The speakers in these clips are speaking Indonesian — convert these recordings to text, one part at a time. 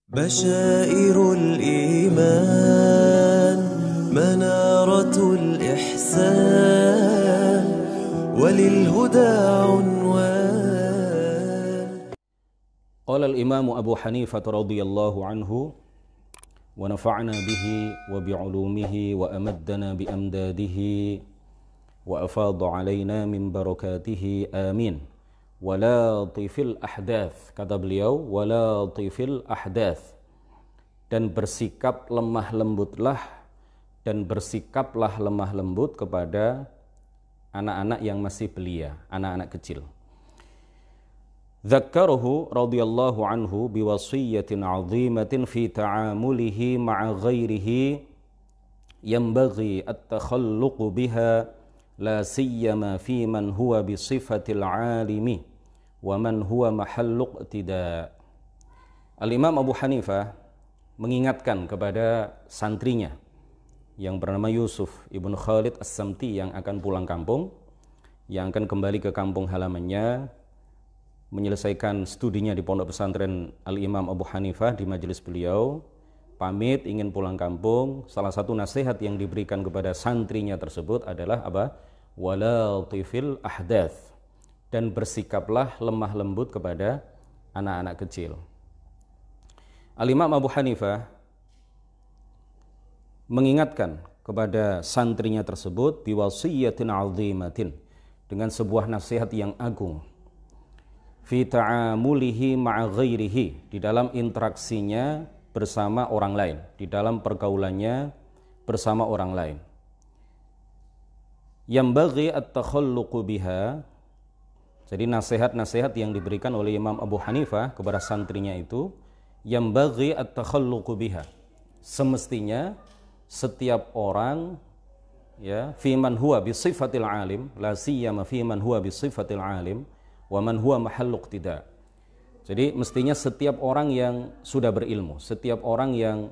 بشائر الإيمان منارة الإحسان وللهدى عنوان. قال الإمام أبو حنيفة رضي الله عنه ونفعنا به وبعلومه وأمدنا بأمداده وأفاض علينا من بركاته آمين. Walatifil ahdath, kata beliau, walatifil ahdath, dan bersikap lemah lembutlah dan bersikaplah lemah lembut kepada anak-anak yang masih belia, anak-anak kecil. Dzakkaruhu radhiyallahu anhu biwasiyatin 'azimatin fi ta'amulihi ma'a ghairihi yanbaghi at-takhalluqu biha la siyama fi man huwa bi sifatil 'alimi wa man huwa mahallu iqtida. Al-Imam Abu Hanifah mengingatkan kepada santrinya yang bernama Yusuf ibn Khalid As-Samti yang akan pulang kampung, yang akan kembali ke kampung halamannya menyelesaikan studinya di pondok pesantren Al-Imam Abu Hanifah. Di majelis beliau pamit ingin pulang kampung, salah satu nasihat yang diberikan kepada santrinya tersebut adalah apa? Walatifil ahdath, dan bersikaplah lemah lembut kepada anak-anak kecil. Al-Imam Abu Hanifah mengingatkan kepada santrinya tersebut biwasiyatin 'azimatin, dengan sebuah nasihat yang agung, fi ta'amulihi ma'a ghairihi, di dalam interaksinya bersama orang lain, di dalam pergaulannya bersama orang lain. Yambaghi at-takhalluqu biha, jadi nasihat-nasihat yang diberikan oleh Imam Abu Hanifah kepada santrinya itu, yambaghi at-takhalluqu biha, semestinya setiap orang, ya, fi man huwa bi sifatil alim, la siyama fi man huwa bi sifatil alim wa man huwa mahallu iqtida. Jadi mestinya setiap orang yang sudah berilmu, setiap orang yang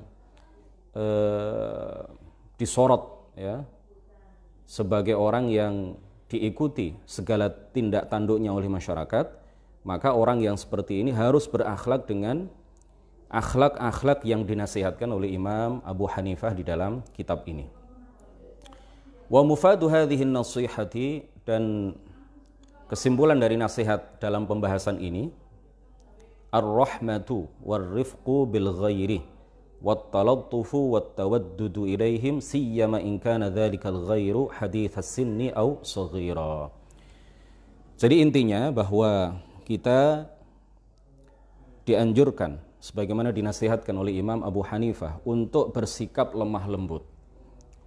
disorot, ya, sebagai orang yang diikuti segala tindak tanduknya oleh masyarakat, maka orang yang seperti ini harus berakhlak dengan akhlak-akhlak yang dinasihatkan oleh Imam Abu Hanifah di dalam kitab ini. Wa mufadu hadhihi an-nasihati, dan kesimpulan dari nasihat dalam pembahasan ini, ar-rahmatu war-rifqu bil ghairi wat-talattufu wat-tawaddudu ilaihim siyama in kana dzalikal ghairu hadits as-sinni aw saghira. Jadi intinya bahwa kita dianjurkan sebagaimana dinasihatkan oleh Imam Abu Hanifah untuk bersikap lemah lembut,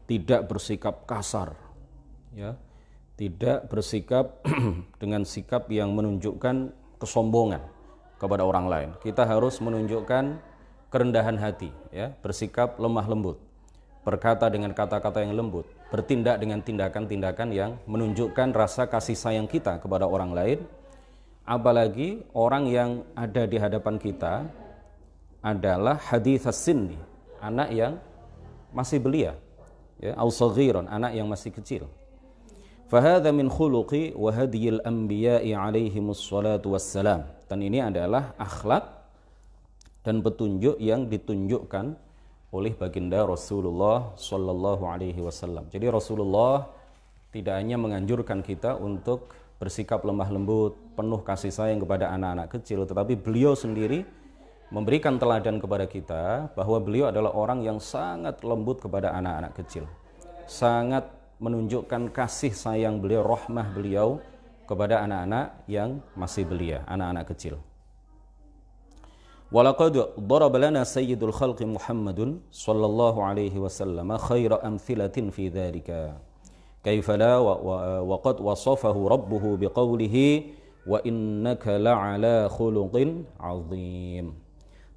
tidak bersikap kasar, ya, tidak bersikap dengan sikap yang menunjukkan kesombongan kepada orang lain. Kita harus menunjukkan kerendahan hati, ya, bersikap lemah lembut, berkata dengan kata-kata yang lembut, bertindak dengan tindakan-tindakan yang menunjukkan rasa kasih sayang kita kepada orang lain. Apalagi orang yang ada di hadapan kita adalah hadithas sinni, anak yang masih belia, ya, au saghiran, anak yang masih kecil. Fahadha min khuluqi wa hadiyil anbiya'i alaihimus salatu wassalam, dan ini adalah akhlak dan petunjuk yang ditunjukkan oleh baginda Rasulullah sallallahu alaihi wasallam. Jadi Rasulullah tidak hanya menganjurkan kita untuk bersikap lemah lembut, penuh kasih sayang kepada anak-anak kecil, tetapi beliau sendiri memberikan teladan kepada kita bahwa beliau adalah orang yang sangat lembut kepada anak-anak kecil, sangat menunjukkan kasih sayang beliau, rahmah beliau kepada anak-anak yang masih belia, anak-anak kecil. Walaqad daraba lana sayyidul khalqi Muhammadun sallallahu alaihi wasallam khaira amthilatin fi dzalika. Kaifa la wa qad wasafahu rabbuhu biqaulihi wa innaka la'ala khuluqin 'azim.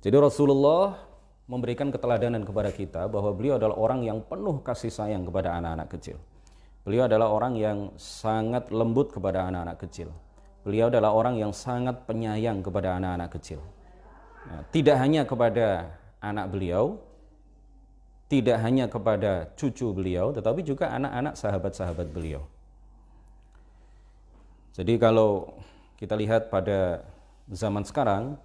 Jadi Rasulullah memberikan keteladanan kepada kita bahwa beliau adalah orang yang penuh kasih sayang kepada anak-anak kecil. Beliau adalah orang yang sangat lembut kepada anak-anak kecil. Beliau adalah orang yang sangat penyayang kepada anak-anak kecil. Nah, tidak hanya kepada anak beliau, tidak hanya kepada cucu beliau, tetapi juga anak-anak sahabat-sahabat beliau. Jadi kalau kita lihat pada zaman sekarang,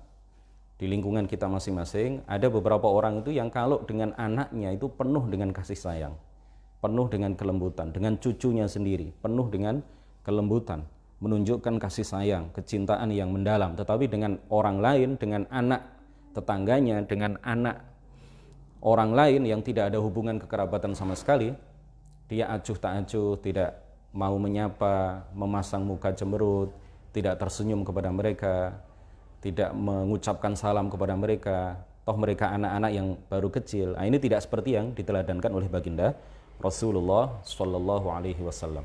di lingkungan kita masing-masing, ada beberapa orang itu yang kalau dengan anaknya itu penuh dengan kasih sayang, penuh dengan kelembutan, dengan cucunya sendiri, penuh dengan kelembutan, menunjukkan kasih sayang, kecintaan yang mendalam. Tetapi dengan orang lain, dengan anak tetangganya, dengan anak orang lain yang tidak ada hubungan kekerabatan sama sekali, dia acuh tak acuh, tidak mau menyapa, memasang muka cemberut, tidak tersenyum kepada mereka, tidak mengucapkan salam kepada mereka, toh mereka anak-anak yang baru kecil. Nah, ini tidak seperti yang diteladankan oleh baginda Rasulullah Shallallahu Alaihi Wasallam.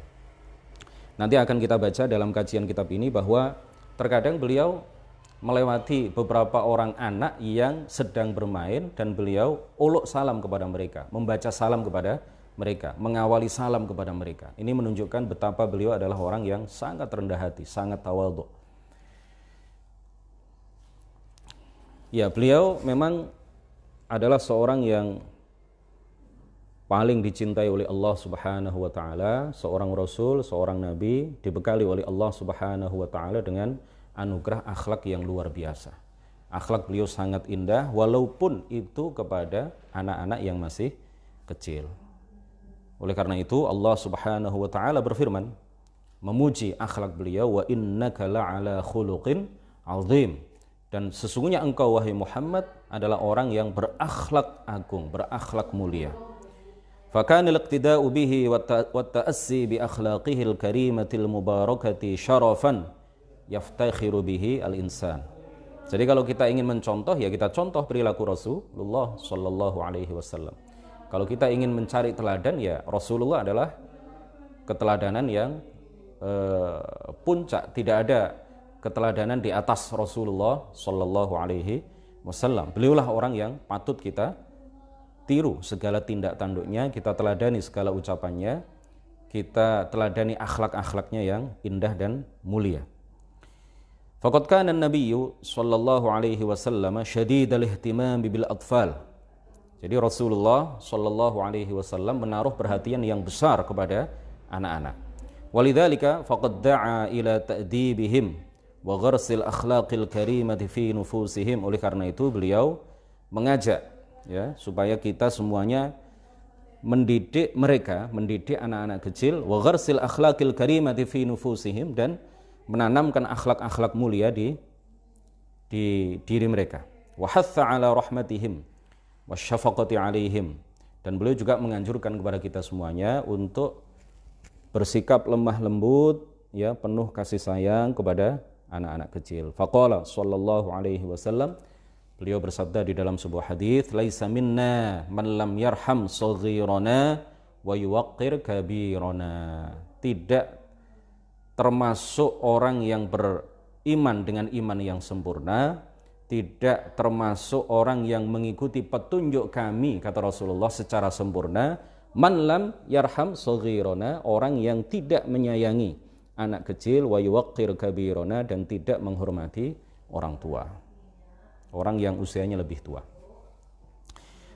Nanti akan kita baca dalam kajian kitab ini bahwa terkadang beliau melewati beberapa orang anak yang sedang bermain dan beliau uluk salam kepada mereka, membaca salam kepada mereka, mengawali salam kepada mereka. Ini menunjukkan betapa beliau adalah orang yang sangat rendah hati, sangat tawadhu. Ya, beliau memang adalah seorang yang paling dicintai oleh Allah Subhanahu wa taala, seorang rasul, seorang nabi, dibekali oleh Allah Subhanahu wa taala dengan anugerah akhlak yang luar biasa. Akhlak beliau sangat indah walaupun itu kepada anak-anak yang masih kecil. Oleh karena itu Allah Subhanahu wa taala berfirman memuji akhlak beliau, wa innaka la'ala khuluqin azim. Dan sesungguhnya engkau wahai Muhammad adalah orang yang berakhlak agung, berakhlak mulia. Fakanil iqtida'u bihi wa ta'assi bi akhlaqihil karimatil mubarakati syarafan yaftakhiru bihi al-insan. Jadi kalau kita ingin mencontoh, ya kita contoh perilaku Rasulullah Sallallahu Alaihi Wasallam. Kalau kita ingin mencari teladan, ya Rasulullah adalah keteladanan yang puncak. Tidak ada keteladanan di atas Rasulullah Sallallahu Alaihi Wasallam. Beliaulah orang yang patut kita tiru segala tindak tanduknya, kita teladani segala ucapannya, kita teladani akhlak-akhlaknya yang indah dan mulia. Faqad kana an-nabiyyu sallallahu alaihi wasallam syadidal ihtimam bil atfal. Jadi Rasulullah sallallahu alaihi wasallam menaruh perhatian yang besar kepada anak-anak. Walidzalika faqad da'a ila ta'dibihim wa gharsil akhlaqil karimati fi nufusihim. Oleh karena itu beliau mengajak ya supaya kita semuanya mendidik mereka, mendidik anak-anak kecil, wa gharsil akhlaqil karimati fi nufusihim, dan menanamkan akhlak-akhlak mulia di diri mereka. Wa hatha ala rahmatihim wasyafaqati alaihim, dan beliau juga menganjurkan kepada kita semuanya untuk bersikap lemah lembut, ya, penuh kasih sayang kepada anak-anak kecil. Faqala sallallahu alaihi wasallam, beliau bersabda di dalam sebuah hadis, laisa minna man lam yarham saghirana wa yuwaqqir kabirana. Tidak termasuk orang yang beriman dengan iman yang sempurna, tidak termasuk orang yang mengikuti petunjuk kami, kata Rasulullah, secara sempurna, man lam yarham saghirana, orang yang tidak menyayangi anak kecil, wa yuwaqqir kabirana, dan tidak menghormati orang tua, orang yang usianya lebih tua.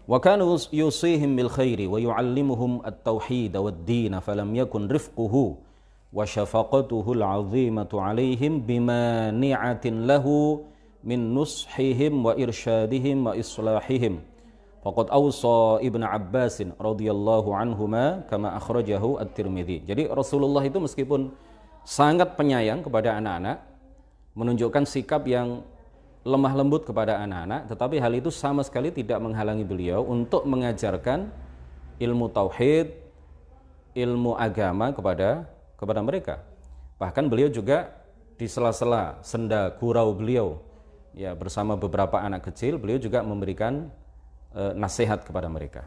Wa kanu yusihim bil khairi wa yu'allimuhum at-tauhid wad-din falam yakun rifquhu wa syafaqatuhu al-'azimatu 'alaihim bimani'atin lahu min nushihim wa irsyadihim wa islahihim. Faqad awsa Ibnu Abbas radhiyallahu anhuma kama akhrajahu at-Tirmidzi. Jadi Rasulullah itu meskipun sangat penyayang kepada anak-anak, menunjukkan sikap yang lemah lembut kepada anak-anak, tetapi hal itu sama sekali tidak menghalangi beliau untuk mengajarkan ilmu tauhid, ilmu agama kepada mereka. Bahkan beliau juga di sela-sela senda gurau beliau, ya, bersama beberapa anak kecil, beliau juga memberikan nasihat kepada mereka.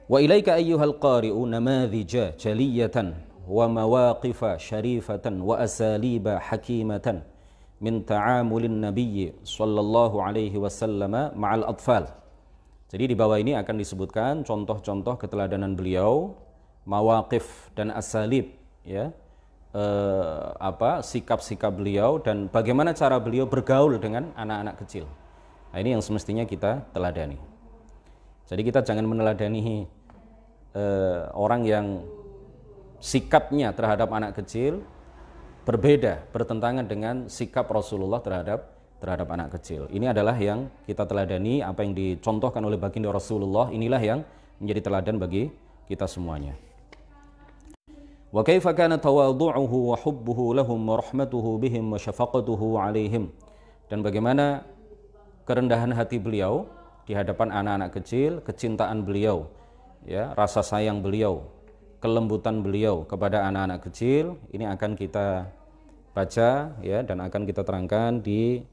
Wa ilaika ayyuhal qari'u namadhija jaliyatan wa mawaqifa syarifatan wa asaliba hakimatan min ta'amulin nabiyyi sallallahu alaihi wasallam ma'al atfal. Jadi di bawah ini akan disebutkan contoh-contoh keteladanan beliau, mawaqif dan asalib, ya, sikap-sikap beliau dan bagaimana cara beliau bergaul dengan anak-anak kecil. Nah, ini yang semestinya kita teladani. Jadi kita jangan meneladani orang yang sikapnya terhadap anak kecil berbeda, bertentangan dengan sikap Rasulullah terhadap terhadap anak kecil. Ini adalah yang kita teladani, apa yang dicontohkan oleh baginda Rasulullah, inilah yang menjadi teladan bagi kita semuanya. Wa kaifa kana tawadhu'uhu wa hubbuhu lahum wa rahmatuhu bihim wa syafaqatuhu 'alaihim. Dan bagaimana kerendahan hati beliau di hadapan anak-anak kecil, kecintaan beliau, ya, rasa sayang beliau, kelembutan beliau kepada anak-anak kecil, ini akan kita baca, ya, dan akan kita terangkan di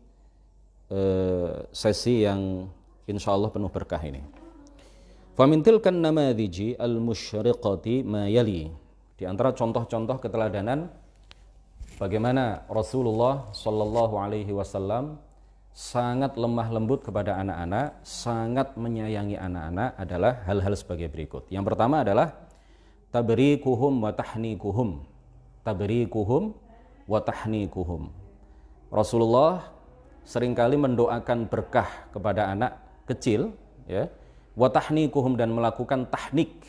sesi yang insya Allah penuh berkah ini. Famin tilkan namadhiji al-musyriqati ma yali. Di antara contoh-contoh keteladanan bagaimana Rasulullah Shallallahu Alaihi Wasallam sangat lemah lembut kepada anak-anak, sangat menyayangi anak-anak adalah hal-hal sebagai berikut. Yang pertama adalah tabrikuhum wa tahnikuhum. Tabrikuhum wa tahnikuhum. Rasulullah seringkali mendoakan berkah kepada anak kecil, ya, wa tahnikuhum, dan melakukan tahnik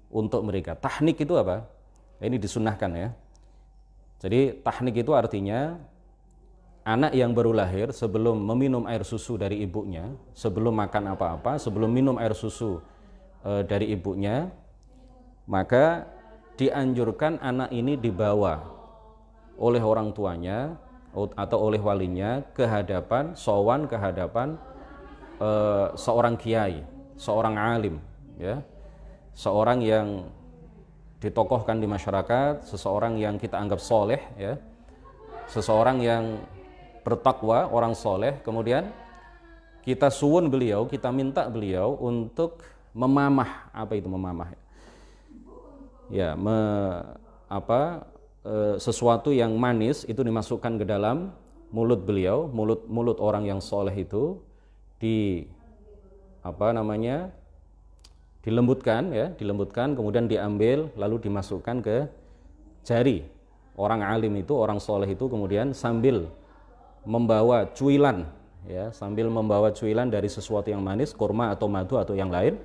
untuk mereka. Tahnik itu apa? Ini disunnahkan, ya. Jadi tahnik itu artinya anak yang baru lahir sebelum meminum air susu dari ibunya, sebelum makan apa-apa, sebelum minum air susu dari ibunya, maka dianjurkan anak ini dibawa oleh orang tuanya atau oleh walinya ke hadapan, sowan ke hadapan seorang kiai, seorang alim, ya, seorang yang ditokohkan di masyarakat, seseorang yang kita anggap soleh, ya, seseorang yang bertakwa, orang soleh. Kemudian kita suwun beliau, kita minta beliau untuk memamah. Apa itu memamah? Ya, sesuatu yang manis itu dimasukkan ke dalam mulut beliau, mulut orang yang soleh itu dilembutkan, ya, dilembutkan, kemudian diambil lalu dimasukkan ke jari orang alim itu, orang soleh itu, kemudian sambil membawa cuilan, ya, sambil membawa cuilan dari sesuatu yang manis, kurma atau madu atau yang lain,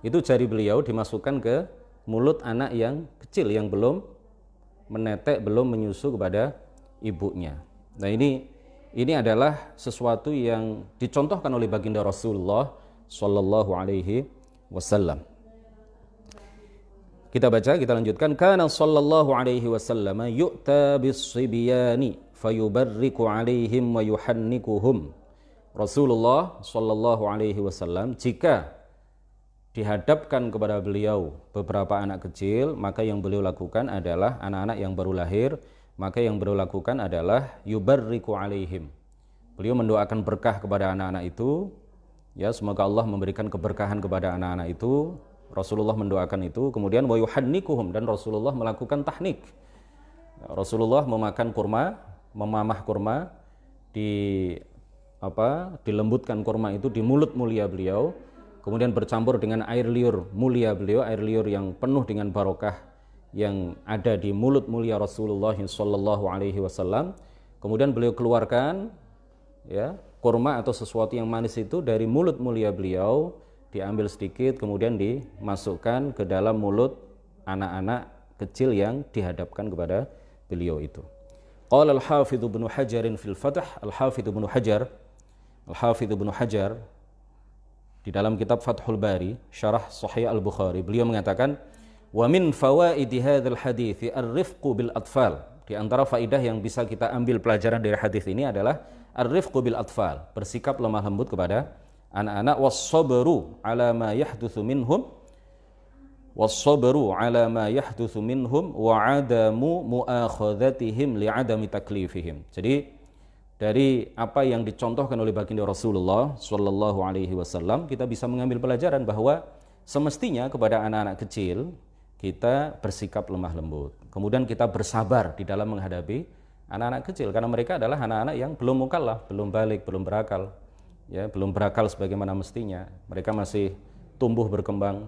itu jari beliau dimasukkan ke mulut anak yang kecil yang belum menetek, belum menyusu kepada ibunya. Nah, ini adalah sesuatu yang dicontohkan oleh baginda Rasulullah Shallallahu Alaihi Wasallam. Kita baca, kita lanjutkan. Kana sallallahu alaihi wasallam yu'ta bis-sibyani fayubarriku alaihim wa yuhannikuhum. Rasulullah sallallahu alaihi wasallam jika dihadapkan kepada beliau beberapa anak kecil, maka yang beliau lakukan adalah anak-anak yang baru lahir, maka yang beliau lakukan adalah yubarriku alaihim. Beliau mendoakan berkah kepada anak-anak itu. Ya, semoga Allah memberikan keberkahan kepada anak-anak itu. Rasulullah mendoakan itu. Kemudian wa yuhannikuhum, dan Rasulullah melakukan tahnik. Rasulullah memakan kurma, memamah kurma, dilembutkan kurma itu di mulut mulia beliau, kemudian bercampur dengan air liur mulia beliau, air liur yang penuh dengan barokah yang ada di mulut mulia Rasulullah sallallahu alaihi wasallam. Kemudian beliau keluarkan, ya, kurma atau sesuatu yang manis itu dari mulut mulia beliau, diambil sedikit kemudian dimasukkan ke dalam mulut anak-anak kecil yang dihadapkan kepada beliau itu. Qala al-Hafidz Ibnu Hajar fil Fath, Al-Hafidz Ibnu Hajar di dalam kitab Fathul Bari syarah Sahih Al-Bukhari, beliau mengatakan, wa min fawaidi hadzal hadits ar-rifqu bil atfal. Di antara faidah yang bisa kita ambil pelajaran dari hadis ini adalah ar-rifqu bil atfal, bersikap lemah lembut kepada anak-anak, was-sabru ala ma yahdutsu minhum, was-sabru ala ma yahdutsu minhum wa adamu muakhadhatihim li'adami taklifihim. Jadi dari apa yang dicontohkan oleh baginda Rasulullah sallallahu alaihi wasallam, kita bisa mengambil pelajaran bahwa semestinya kepada anak-anak kecil kita bersikap lemah lembut. Kemudian kita bersabar di dalam menghadapi anak-anak kecil, karena mereka adalah anak-anak yang belum mukallaf, belum balik, belum berakal, ya, belum berakal sebagaimana mestinya. Mereka masih tumbuh berkembang,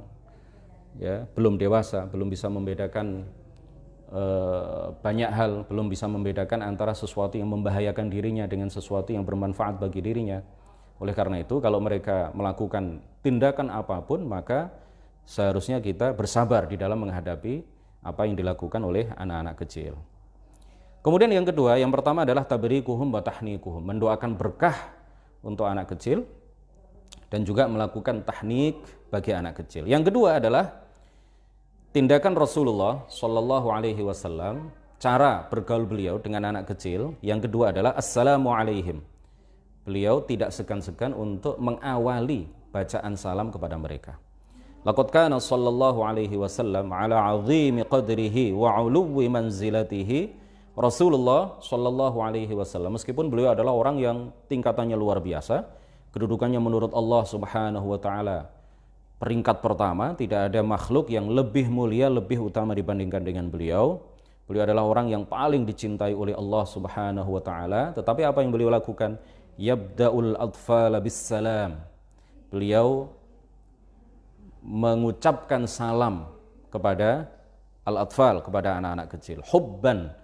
ya, belum dewasa, belum bisa membedakan banyak hal, belum bisa membedakan antara sesuatu yang membahayakan dirinya dengan sesuatu yang bermanfaat bagi dirinya. Oleh karena itu, kalau mereka melakukan tindakan apapun, maka seharusnya kita bersabar di dalam menghadapi apa yang dilakukan oleh anak-anak kecil. Kemudian yang kedua, yang pertama adalah tabrikuhum wa tahnikuhum, mendoakan berkah untuk anak kecil dan juga melakukan tahnik bagi anak kecil. Yang kedua adalah tindakan Rasulullah Shallallahu Alaihi Wasallam, cara bergaul beliau dengan anak kecil. Yang kedua adalah assalamu alaihim. Beliau tidak segan-segan untuk mengawali bacaan salam kepada mereka. Laqad kana sallallahu alaihi wasallam ala 'azimi qadrihi wa 'uluwi manzilatihi. Rasulullah Shallallahu Alaihi Wasallam, meskipun beliau adalah orang yang tingkatannya luar biasa, kedudukannya menurut Allah Subhanahu Wa Taala peringkat pertama, tidak ada makhluk yang lebih mulia, lebih utama dibandingkan dengan beliau. Beliau adalah orang yang paling dicintai oleh Allah Subhanahu Wa Taala. Tetapi apa yang beliau lakukan? Yabda'ul atfala bis salam. Beliau mengucapkan salam kepada al-atfal, kepada anak-anak kecil, hubban,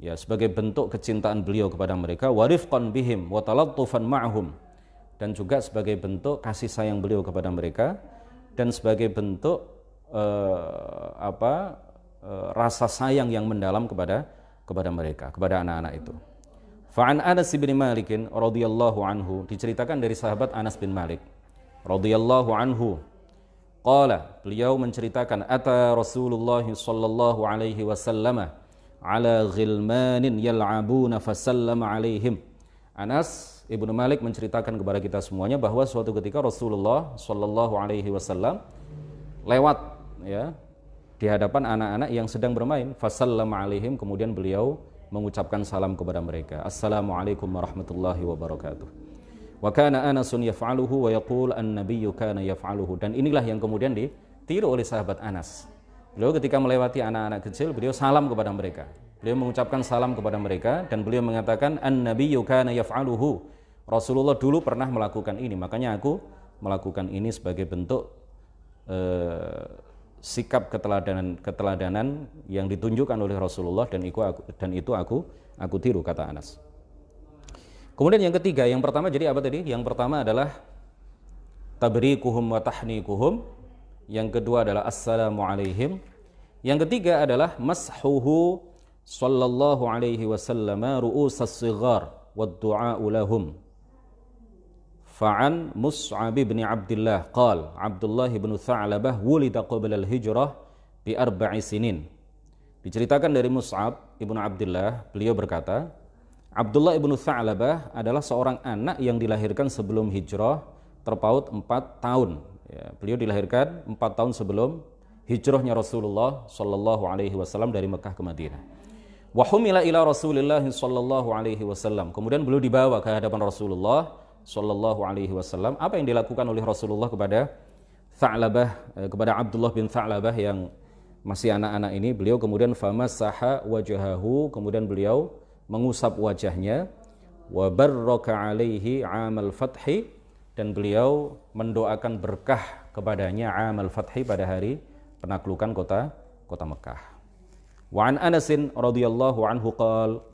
ya, sebagai bentuk kecintaan beliau kepada mereka, warifqan bihim wa talattufan ma'hum, dan juga sebagai bentuk kasih sayang beliau kepada mereka dan sebagai bentuk rasa sayang yang mendalam kepada mereka, kepada anak-anak itu. Fa'an Anas bin Malik radhiyallahu anhu, diceritakan dari sahabat Anas bin Malik radhiyallahu anhu, qala, beliau menceritakan, ata Rasulullah sallallahu alaihi wasallam ala ghilmanin yal'abuna fasallama alaihim. Anas Ibnu Malik menceritakan kepada kita semuanya bahwa suatu ketika Rasulullah Shallallahu Alaihi Wasallam lewat, ya, di hadapan anak-anak yang sedang bermain, fasallama alaihim, kemudian beliau mengucapkan salam kepada mereka, assalamualaikum warahmatullahi wabarakatuh. Wa kana Anasun yaf'aluhu wa yaqul an-nabiyyu kana yaf'aluhu, dan inilah yang kemudian ditiru oleh sahabat Anas. Beliau ketika melewati anak-anak kecil, beliau salam kepada mereka. Beliau mengucapkan salam kepada mereka dan beliau mengatakan an-nabiyyu kana yaf'aluhu. Rasulullah dulu pernah melakukan ini, makanya aku melakukan ini sebagai bentuk sikap keteladanan yang ditunjukkan oleh Rasulullah, dan itu aku tiru, kata Anas. Kemudian yang ketiga, yang pertama jadi apa tadi? Yang pertama adalah tabrikuhum wa tahnikuhum. Yang kedua adalah assalamu alaihim. Yang ketiga adalah mashuhu sallallahu alaihi wasallam ru'usas sighar wad du'a'u lahum. Fa'an Mus'ab bin Abdullah qala Abdullah bin Tha'labah wulida qabla al-hijrah bi 4 sinin. Diceritakan dari Mus'ab bin Abdullah, beliau berkata, Abdullah bin Tha'labah adalah seorang anak yang dilahirkan sebelum hijrah terpaut 4 tahun. Ya, beliau dilahirkan 4 tahun sebelum hijrahnya Rasulullah Shallallahu Alaihi Wasallam dari Mekah ke Madinah. Wa humila ila Rasulillah Shallallahu Alaihi Wasallam. Kemudian beliau dibawa ke hadapan Rasulullah Shallallahu Alaihi Wasallam. Apa yang dilakukan oleh Rasulullah kepada Tha'labah, kepada Abdullah bin Tha'labah yang masih anak-anak ini? Beliau kemudian famasaha wajahahu, kemudian beliau mengusap wajahnya, wa barraka alaihi amal fathi, dan beliau mendoakan berkah kepadanya amal fathi, pada hari penaklukan kota Mekah. Wa an Anas radhiyallahu anhu qala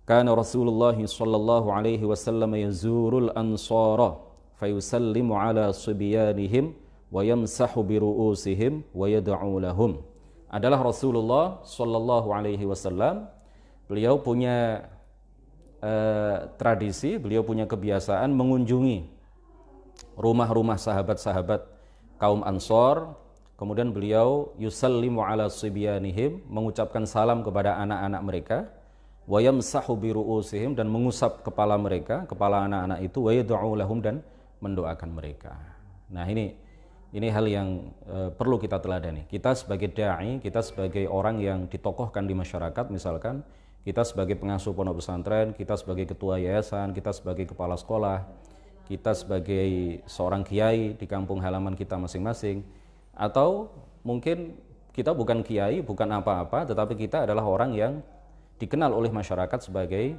kana Rasulullah sallallahu alaihi wasallam yazurul ansara fayusallimu ala subyanihim wa yamsahu bi ru'usihim wa yad'u lahum. Adalah Rasulullah sallallahu alaihi wasallam, beliau punya tradisi, beliau punya kebiasaan mengunjungi rumah-rumah sahabat-sahabat kaum Ansor. Kemudian beliau yusallimu ala sibyanihim, mengucapkan salam kepada anak-anak mereka, wa yamsahu bi ru'usihim, dan mengusap kepala mereka, kepala anak-anak itu, wa yad'u lahum, dan mendoakan mereka. Nah, ini hal yang perlu kita teladani. Kita sebagai dai, kita sebagai orang yang ditokohkan di masyarakat, misalkan kita sebagai pengasuh pondok pesantren, kita sebagai ketua yayasan, kita sebagai kepala sekolah, kita sebagai seorang kiai di kampung halaman kita masing-masing, atau mungkin kita bukan kiai, bukan apa-apa, tetapi kita adalah orang yang dikenal oleh masyarakat sebagai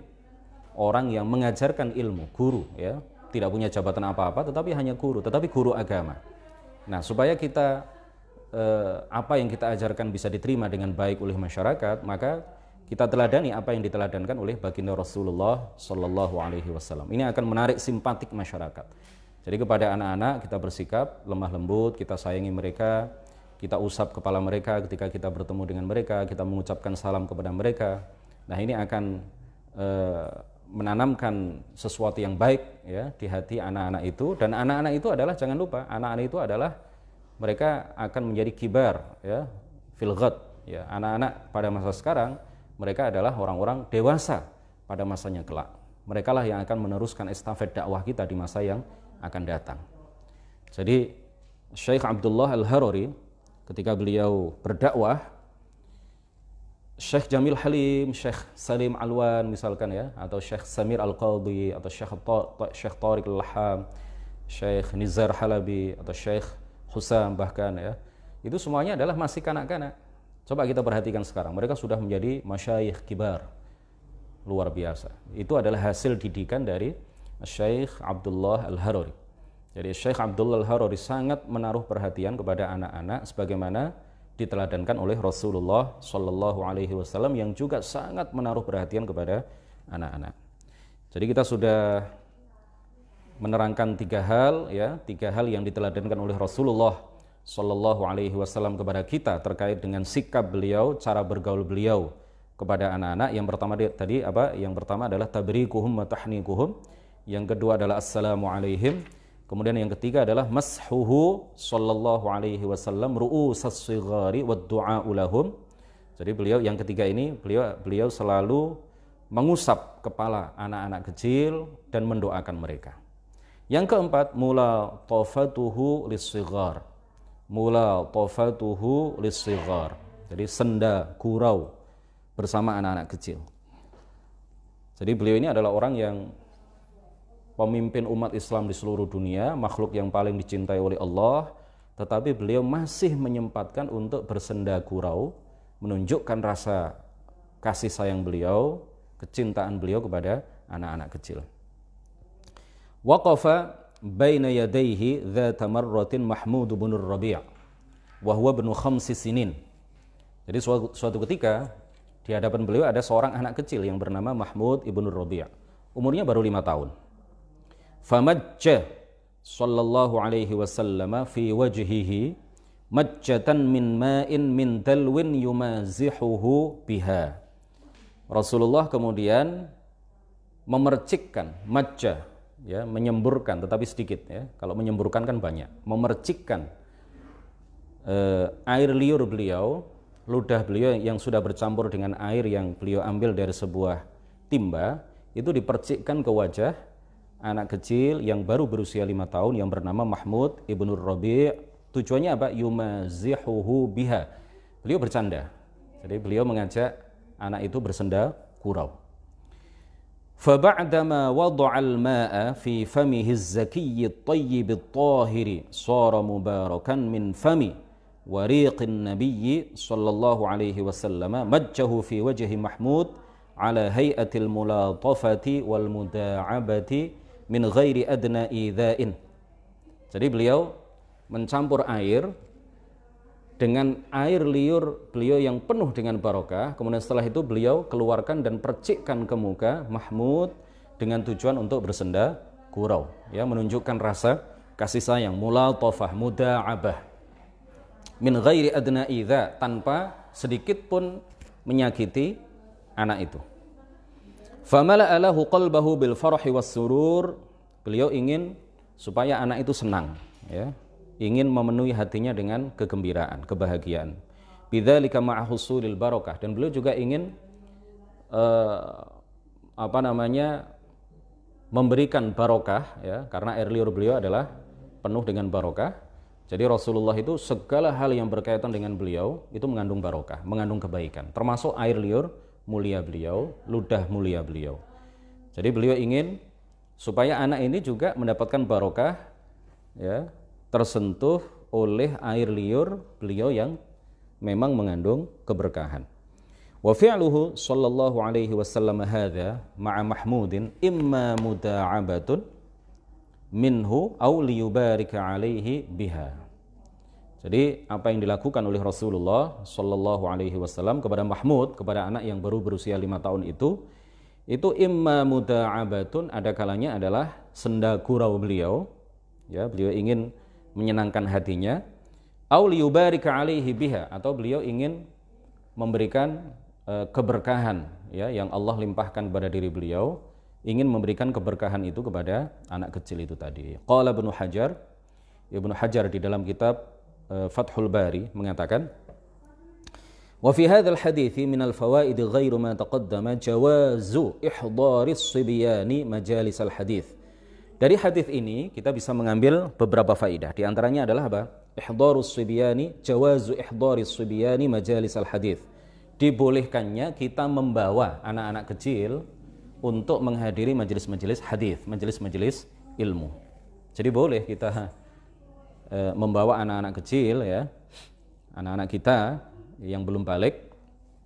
orang yang mengajarkan ilmu, guru, ya, tidak punya jabatan apa-apa, tetapi hanya guru, tetapi guru agama. Nah, supaya kita apa yang kita ajarkan bisa diterima dengan baik oleh masyarakat, maka kita teladani apa yang diteladankan oleh baginda Rasulullah Shallallahu Alaihi Wasallam. Ini akan menarik simpatik masyarakat. Jadi kepada anak-anak kita bersikap lemah lembut, kita sayangi mereka, kita usap kepala mereka ketika kita bertemu dengan mereka, kita mengucapkan salam kepada mereka. Nah, ini akan menanamkan sesuatu yang baik ya di hati anak-anak itu, dan anak-anak itu adalah, jangan lupa, anak-anak itu adalah mereka akan menjadi kibar ya fil ghad ya. Anak-anak pada masa sekarang mereka adalah orang-orang dewasa pada masanya kelak. Mereka lah yang akan meneruskan estafet dakwah kita di masa yang akan datang. Jadi Syekh Abdullah Al-Harari ketika beliau berdakwah, Syekh Jamil Halim, Syekh Salim Alwan misalkan ya, atau Syekh Samir Al-Qadhi, atau Syekh Tariq Al-Laham, Syekh Nizar Halabi, atau Syekh Husam bahkan ya, itu semuanya adalah masih kanak-kanak. Coba kita perhatikan sekarang, mereka sudah menjadi masyayikh kibar, luar biasa. Itu adalah hasil didikan dari Syekh Abdullah Al-Harari. Jadi Syekh Abdullah Al-Harari sangat menaruh perhatian kepada anak-anak sebagaimana diteladankan oleh Rasulullah Shallallahu Alaihi Wasallam yang juga sangat menaruh perhatian kepada anak-anak. Jadi kita sudah menerangkan tiga hal yang diteladankan oleh Rasulullah Shallallahu Alaihi Wasallam kepada kita terkait dengan sikap beliau, cara bergaul beliau kepada anak-anak. Yang pertama tadi apa? Yang pertama adalah tabrikuhum wa tahnikuhum. Yang kedua adalah assalamu alaihim. Kemudian yang ketiga adalah mashuhu sallallahu alaihi wasallam ru'usas shighari wad du'a'u lahum. Jadi beliau yang ketiga ini beliau selalu mengusap kepala anak-anak kecil dan mendoakan mereka. Yang keempat, mula tafatuhu lis-shighar. Mula tafatuhu lis-shighar. Jadi senda gurau bersama anak-anak kecil. Jadi beliau ini adalah orang yang pemimpin umat Islam di seluruh dunia, makhluk yang paling dicintai oleh Allah, tetapi beliau masih menyempatkan untuk bersenda gurau, menunjukkan rasa kasih sayang beliau, kecintaan beliau kepada anak-anak kecil. Waqafa baina yadayhi dzata marratin Mahmud bin Rabi' wa huwa ibnu 5 sinin. Jadi suatu ketika di hadapan beliau ada seorang anak kecil yang bernama Mahmud ibn Rabi'. Umurnya baru 5 tahun. Famajja sallallahu alaihi wasallam fi wajhihi majjatan min ma'in min dalwin yumazihuhu biha. Rasulullah kemudian memercikkan, majjah ya, menyemburkan tetapi sedikit ya. Kalau menyemburkan kan banyak. Memercikkan air liur beliau, ludah beliau yang sudah bercampur dengan air yang beliau ambil dari sebuah timba, itu dipercikkan ke wajah anak kecil yang baru berusia 5 tahun yang bernama Mahmud ibn Rabi'. Tujuannya apa? Yumazihuhu biha. Beliau bercanda. Jadi beliau mengajak anak itu bersenda gurau. Faba'dama wada'al ma'a fi famihi az-zakiyyi at-tayyib at-tahiri sara mubarakan min fami wariqin nabiyyi sallallahu alaihi wasallam majjahu fi wajhi Mahmud ala hay'atil mulatafati wal muda'abati min ghairi adna idha'in. Jadi beliau mencampur air dengan air liur beliau yang penuh dengan barokah. Kemudian setelah itu beliau keluarkan dan percikkan ke muka Mahmud dengan tujuan untuk bersenda gurau, ya, menunjukkan rasa kasih sayang, mulatafah, muda'abah, min ghairi adna idha, tanpa sedikit pun menyakiti anak itu. Famala'a lahu qalbahu bil farhi was surur. Beliau ingin supaya anak itu senang, ya, ingin memenuhi hatinya dengan kegembiraan, kebahagiaan. Bidzalika ma'a husulil barakah, dan beliau juga ingin memberikan barokah, ya, karena air liur beliau adalah penuh dengan barokah. Jadi Rasulullah itu segala hal yang berkaitan dengan beliau itu mengandung barokah, mengandung kebaikan, termasuk air liur mulia beliau, ludah mulia beliau. Jadi beliau ingin supaya anak ini juga mendapatkan barokah, ya, tersentuh oleh air liur beliau yang memang mengandung keberkahan. Wa fi'luhu sallallahu alaihi wasallam hadza ma'a Mahmudin imma muda'abatun minhu aw liyubarika alaihi biha. Jadi apa yang dilakukan oleh Rasulullah sallallahu alaihi wasallam kepada Mahmud, kepada anak yang baru berusia 5 tahun itu imma muda'abatun, ada kalanya adalah senda gurau beliau, ya, beliau ingin menyenangkan hatinya, au liyubarika alaihi biha, atau beliau ingin memberikan keberkahan ya yang Allah limpahkan kepada diri beliau, ingin memberikan keberkahan itu kepada anak kecil itu tadi. Qala Ibnu Hajar di dalam kitab Fathul Bari mengatakan, wa fi hadzal hadithi min al-fawaid ghairu ma taqaddama jawazu ihdaris sibyani majalis al-hadits. Dari hadis ini kita bisa mengambil beberapa faidah. Di antaranya adalah apa? Ihdarus sibyani, jawazu ihdaris sibyani majalis al-hadits. Dibolehkannya kita membawa anak-anak kecil untuk menghadiri majelis-majelis hadis, majelis-majelis ilmu. Jadi boleh kita membawa anak-anak kecil ya, anak-anak kita yang belum balik,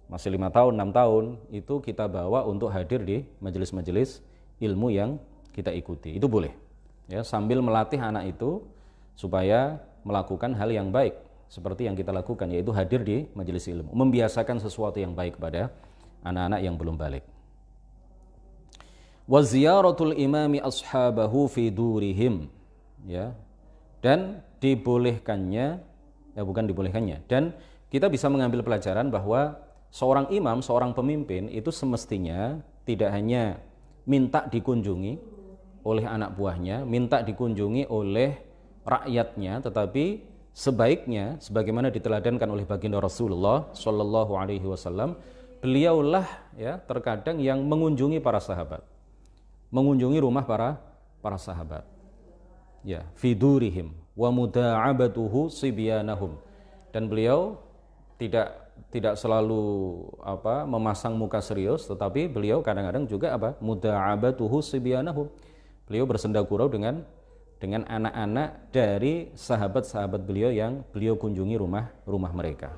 masih 5 tahun, 6 tahun, itu kita bawa untuk hadir di majelis-majelis ilmu yang kita ikuti. Itu boleh. Ya, sambil melatih anak itu supaya melakukan hal yang baik seperti yang kita lakukan, yaitu hadir di majelis ilmu, membiasakan sesuatu yang baik kepada anak-anak yang belum balik. Wa ziyaratul imami ashabahu fi durihim, ya. Dan dibolehkannya, dan kita bisa mengambil pelajaran bahwa seorang imam, seorang pemimpin itu semestinya tidak hanya minta dikunjungi oleh anak buahnya, minta dikunjungi oleh rakyatnya, tetapi sebaiknya sebagaimana diteladankan oleh baginda Rasulullah Shallallahu Alaihi Wasallam, beliaulah ya terkadang yang mengunjungi para sahabat, mengunjungi rumah para sahabat, ya, fidurihim wa muda'abatuhu sibyanahum, dan beliau tidak selalu memasang muka serius, tetapi beliau kadang-kadang juga muda'abatuhu sibyanahum, beliau bersenda gurau dengan anak-anak dari sahabat-sahabat beliau yang beliau kunjungi rumah mereka.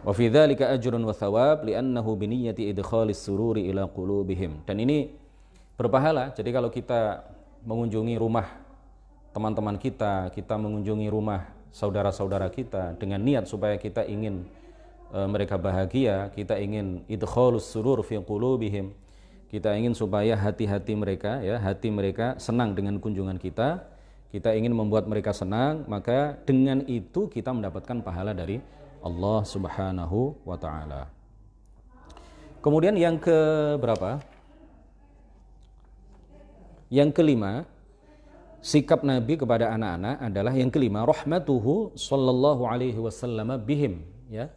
Wa fi dzalika ajrun wa thawab li'annahu bi niyyati idkhalis sururi ila qulubihim. Dan ini berpahala. Jadi kalau kita mengunjungi rumah teman-teman kita mengunjungi rumah saudara-saudara kita dengan niat supaya kita ingin mereka bahagia, kita ingin idkhalus surur fi qulubihim, kita ingin supaya hati mereka senang dengan kunjungan kita ingin membuat mereka senang, maka dengan itu kita mendapatkan pahala dari Allah Subhanahu wa taala. Kemudian yang keberapa? Yang kelima, sikap Nabi kepada anak-anak adalah yang kelima, rahmatuhu sallallahu alaihi wasallam bihim, ya.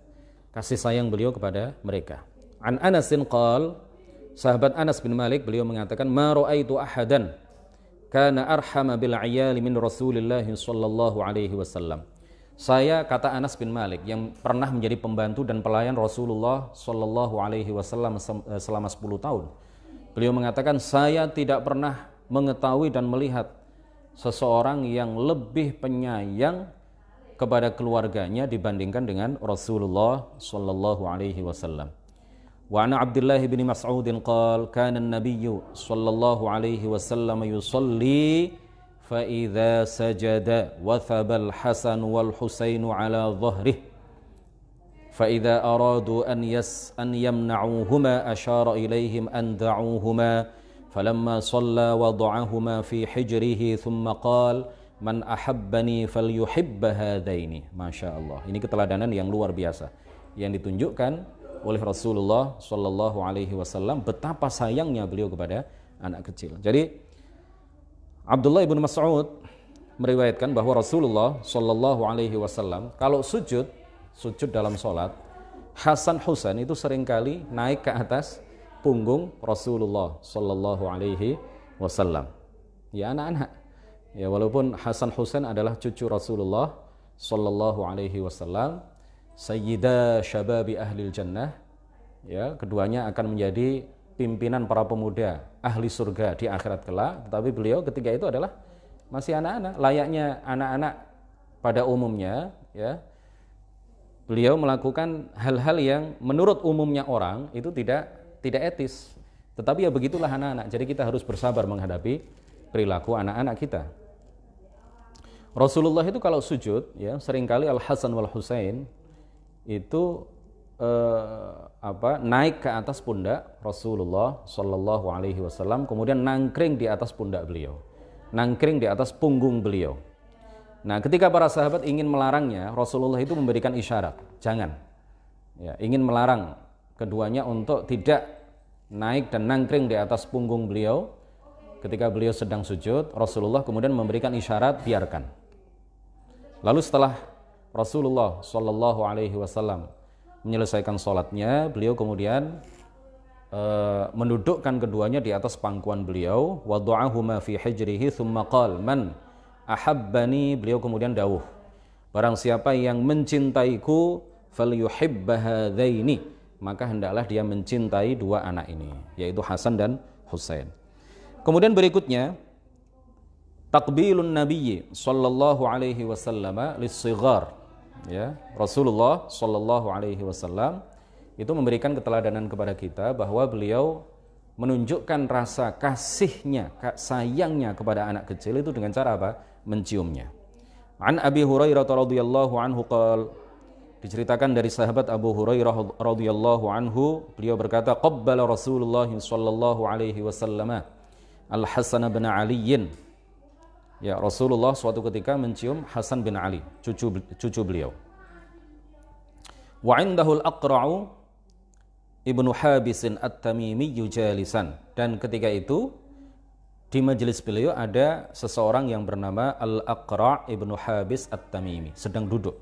Kasih sayang beliau kepada mereka. An Anasin qala, sahabat Anas bin Malik beliau mengatakan, ma ra'aitu ahadan kana arhama bil 'iyali min Rasulillah sallallahu alaihi wasallam. Saya, kata Anas bin Malik yang pernah menjadi pembantu dan pelayan Rasulullah sallallahu alaihi wasallam selama 10 tahun. Beliau mengatakan, saya tidak pernah mengetahui dan melihat seseorang yang lebih penyayang kepada keluarganya dibandingkan dengan Rasulullah sallallahu alaihi wasallam. Wa ana Abdullah bin Mas'ud qala kana an-nabiy sallallahu alaihi wasallam yusalli fa idza sajada wa thaba al-Hasan wal Husain ala dhahrihi fa idza aradu an yamna'uhuma ashara ilaihim an da'uhuma falamma shalla wada'ahuma fi hijrihi thumma qala man ahabbani falyuhibba hadaini. Masya Allah, ini keteladanan yang luar biasa yang ditunjukkan oleh Rasulullah Shallallahu Alaihi Wasallam, betapa sayangnya beliau kepada anak kecil. Jadi Abdullah ibn Mas'ud meriwayatkan bahwa Rasulullah Shallallahu Alaihi Wasallam kalau sujud dalam sholat, Hasan Husain itu seringkali naik ke atas punggung Rasulullah Shallallahu Alaihi Wasallam. Ya, anak-anak. Ya, walaupun Hasan Husain adalah cucu Rasulullah Sallallahu Alaihi Wasallam, Sayyidah Syababi Ahlil Jannah, ya, keduanya akan menjadi pimpinan para pemuda ahli surga di akhirat kelak. Tetapi beliau ketika itu adalah masih anak-anak, layaknya anak-anak pada umumnya, ya. Beliau melakukan hal-hal yang menurut umumnya orang itu tidak etis. Tetapi ya begitulah anak-anak. Jadi kita harus bersabar menghadapi perilaku anak-anak kita. Rasulullah itu kalau sujud, ya, seringkali Al-Hasan wal Husain itu naik ke atas pundak Rasulullah Shallallahu Alaihi Wasallam, kemudian nangkring di atas pundak beliau, nangkring di atas punggung beliau. Nah, ketika para sahabat ingin melarangnya, Rasulullah itu memberikan isyarat, jangan. Ya, ingin melarang keduanya untuk tidak naik dan nangkring di atas punggung beliau ketika beliau sedang sujud. Rasulullah kemudian memberikan isyarat, biarkan. Lalu setelah Rasulullah Shallallahu Alaihi Wasallam menyelesaikan sholatnya, beliau kemudian mendudukkan keduanya di atas pangkuan beliau. Wada'ahuma fi hijrihi thumma qal man ahabbani. Beliau kemudian dawuh, barang siapa yang mencintaiku, falyuhibba hadaini, maka hendaklah dia mencintai dua anak ini, yaitu Hasan dan Husain. Kemudian berikutnya, takbilun nabiyyi sallallahu alaihi wasallam lis-shighar. Ya, Rasulullah sallallahu alaihi wasallam itu memberikan keteladanan kepada kita bahwa beliau menunjukkan rasa kasihnya, sayangnya kepada anak kecil itu dengan cara apa? Menciumnya. An Abi Hurairah radhiyallahu anhu qala, diceritakan dari sahabat Abu Hurairah radhiyallahu anhu, beliau berkata, qabbala Rasulullah sallallahu alaihi wasallam Al-Hasan bin Ali. Ya, Rasulullah suatu ketika mencium Hasan bin Ali, cucu beliau. Wa indahu al-Aqra'u ibnu Habisin at-Tamimi jalisan, dan ketika itu di majelis beliau ada seseorang yang bernama Al-Aqra' ibnu Habis at-Tamimi sedang duduk.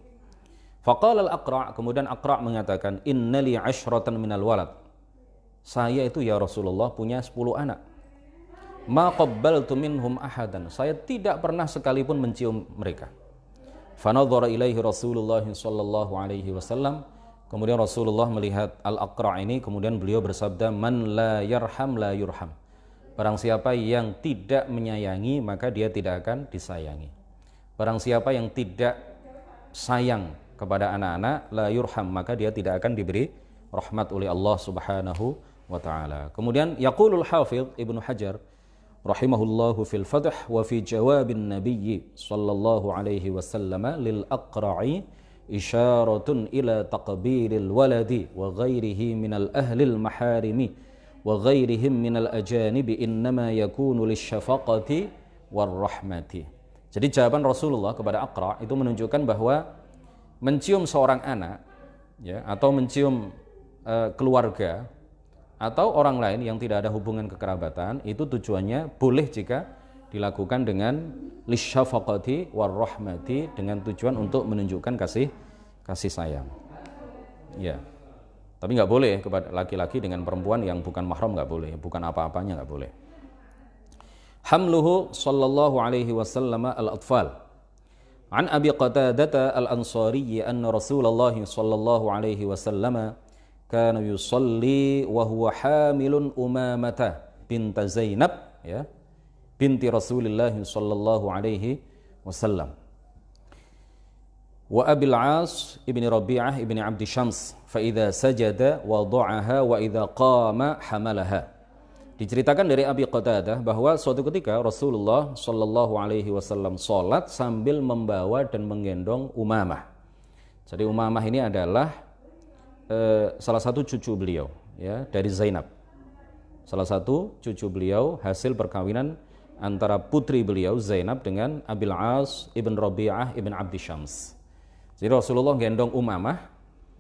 Faqala al-Aqra', kemudian Aqra' mengatakan, innali 'ashratan minal walad, saya itu ya Rasulullah punya 10 anak. Ma qabbaltu minhum ahadan, saya tidak pernah sekalipun mencium mereka. Fanadhara ilaihi Rasulullah sallallahu alaihi wasallam, kemudian Rasulullah melihat Al-Aqra' ini, kemudian beliau bersabda, man la yarham la yurham, barang siapa yang tidak menyayangi maka dia tidak akan disayangi. Barang siapa yang tidak sayang kepada anak-anak, la yurham, maka dia tidak akan diberi rahmat oleh Allah Subhanahu wa taala. Kemudian yaqulul Hafidz Ibnu Hajar rahimahullahu fil Fath wa fi jawabin Nabi sallallahu alaihi wasallam lil Aqra'i isyaratun ila taqbilil waladi wa ghairihi minal ahlil maharimi wa ghairihim minal ajanibi innama yakunu lisyafaqati warrahmati. Jadi jawaban Rasulullah kepada Aqra' itu menunjukkan bahwa mencium seorang anak, ya, atau mencium keluarga atau orang lain yang tidak ada hubungan kekerabatan, itu tujuannya boleh jika dilakukan dengan lisyafaqati warrahmati, dengan tujuan untuk menunjukkan kasih sayang. Ya. Tapi nggak boleh kepada laki-laki dengan perempuan yang bukan mahram, nggak boleh, bukan apa-apanya nggak boleh. Hamluhu sallallahu alaihi wasallam al-atfal. An Abi Qatadah al-Ansari anna Rasulullah sallallahu alaihi wasallam kana yusalli wa huwa hamilun Umamah bint Zainab, ya, binti Rasulullah sallallahu alaihi wasallam, wa Abil As ibni Rabi'ah ibni Abdi Syams, fa idza sajada wada'aha wa idza qama hamalaha. Diceritakan dari Abi Qatadah bahwa suatu ketika Rasulullah sallallahu alaihi wasallam salat sambil membawa dan menggendong Umamah. Jadi Umamah ini adalah salah satu cucu beliau, ya, dari Zainab. Salah satu cucu beliau hasil perkawinan antara putri beliau Zainab dengan Abil As ibn Rabi'ah ibn Abdi Syams. Jadi Rasulullah gendong Umamah,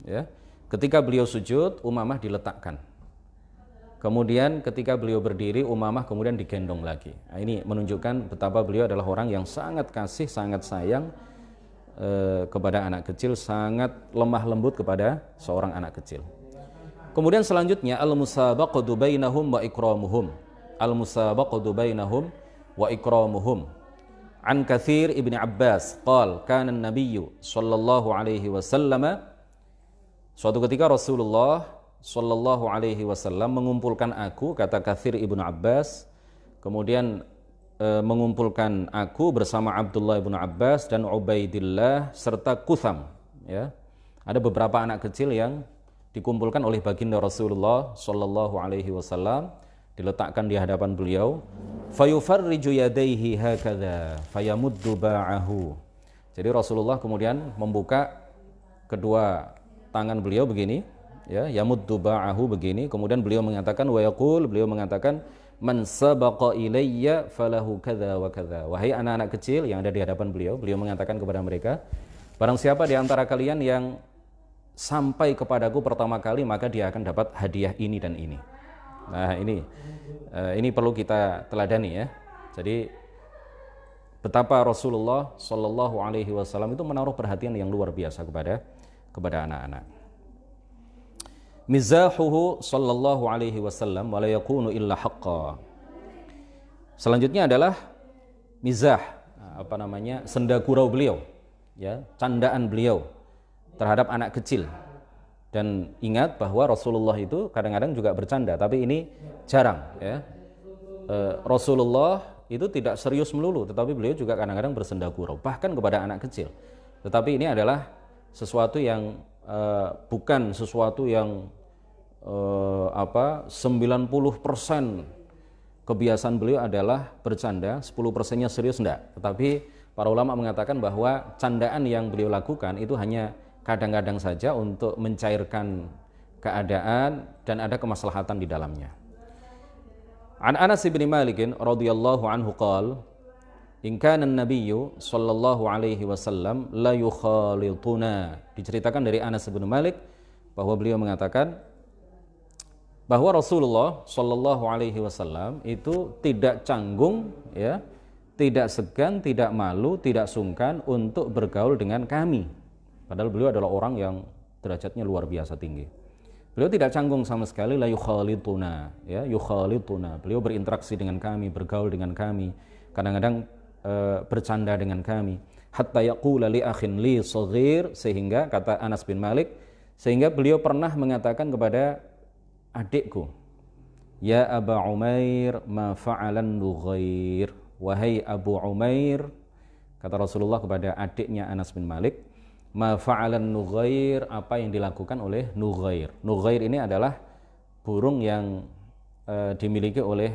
ya. Ketika beliau sujud, Umamah diletakkan. Kemudian ketika beliau berdiri, Umamah kemudian digendong lagi. Nah, ini menunjukkan betapa beliau adalah orang yang sangat kasih, sangat sayang kepada anak kecil, sangat lemah lembut kepada seorang anak kecil. Kemudian selanjutnya al-musabaqatu bainahum wa ikramuhum. Al-musabaqatu bainahum wa ikramuhum. An Katsir ibn Abbas qala kana an-nabiyyu sallallahu alaihi wasallam, suatu ketika Rasulullah sallallahu alaihi wasallam mengumpulkan aku, kata Katsir ibn Abbas, kemudian mengumpulkan aku bersama Abdullah bin Abbas dan Ubaidillah serta Kutham, ya. Ada beberapa anak kecil yang dikumpulkan oleh baginda Rasulullah sallallahu alaihi wasallam, diletakkan di hadapan beliau. Fayufarriju yadayhi hakadha fayamuddu ba'ahu. Jadi Rasulullah kemudian membuka kedua tangan beliau begini, ya, yamuddu ba'ahu begini, kemudian beliau mengatakan wa yaqul, beliau mengatakan man sabaqa ilayya falahu kadza wa kadza. Wahai anak-anak kecil yang ada di hadapan beliau, beliau mengatakan kepada mereka, barang siapa di antara kalian yang sampai kepadaku pertama kali, maka dia akan dapat hadiah ini dan ini. Nah, ini perlu kita teladani ya. Jadi betapa Rasulullah Shallallahu Alaihi Wasallam itu menaruh perhatian yang luar biasa kepada anak-anak. Mizahuhu Shallallahu Alaihi Wasallam wa la yakunu illa haqqa. Selanjutnya adalah mizah, senda gurau beliau, ya, candaan beliau terhadap anak kecil. Dan ingat bahwa Rasulullah itu kadang-kadang juga bercanda, tapi ini jarang ya. Rasulullah itu tidak serius melulu, tetapi beliau juga kadang-kadang bersenda gurau, bahkan kepada anak kecil. Tetapi ini adalah sesuatu yang bukan sesuatu yang 90% kebiasaan beliau adalah bercanda, 10%-nya serius, enggak. Tetapi para ulama mengatakan bahwa candaan yang beliau lakukan itu hanya kadang-kadang saja untuk mencairkan keadaan dan ada kemaslahatan di dalamnya. An Anas bin Malik radhiyallahu anhu qala in kana an-nabiyyu sallallahu alaihi wasallam la yukhalituna. Diceritakan dari Anas bin Malik bahwa beliau mengatakan bahwa Rasulullah sallallahu alaihi wasallam itu tidak canggung ya, tidak segan, tidak malu, tidak sungkan untuk bergaul dengan kami. Padahal beliau adalah orang yang derajatnya luar biasa tinggi. Beliau tidak canggung sama sekali, la yukhalituna, ya, yukhalituna. Beliau berinteraksi dengan kami, bergaul dengan kami, kadang-kadang bercanda dengan kami. Hatta yaqula li akhin li shaghir, sehingga kata Anas bin Malik, sehingga beliau pernah mengatakan kepada adikku, ya Aba Umair ma fa'alan Nughair. Wahai Abu Umair, kata Rasulullah kepada adiknya Anas bin Malik, ma fa'alan Nughair, apa yang dilakukan oleh Nughair. Nughair ini adalah burung yang dimiliki oleh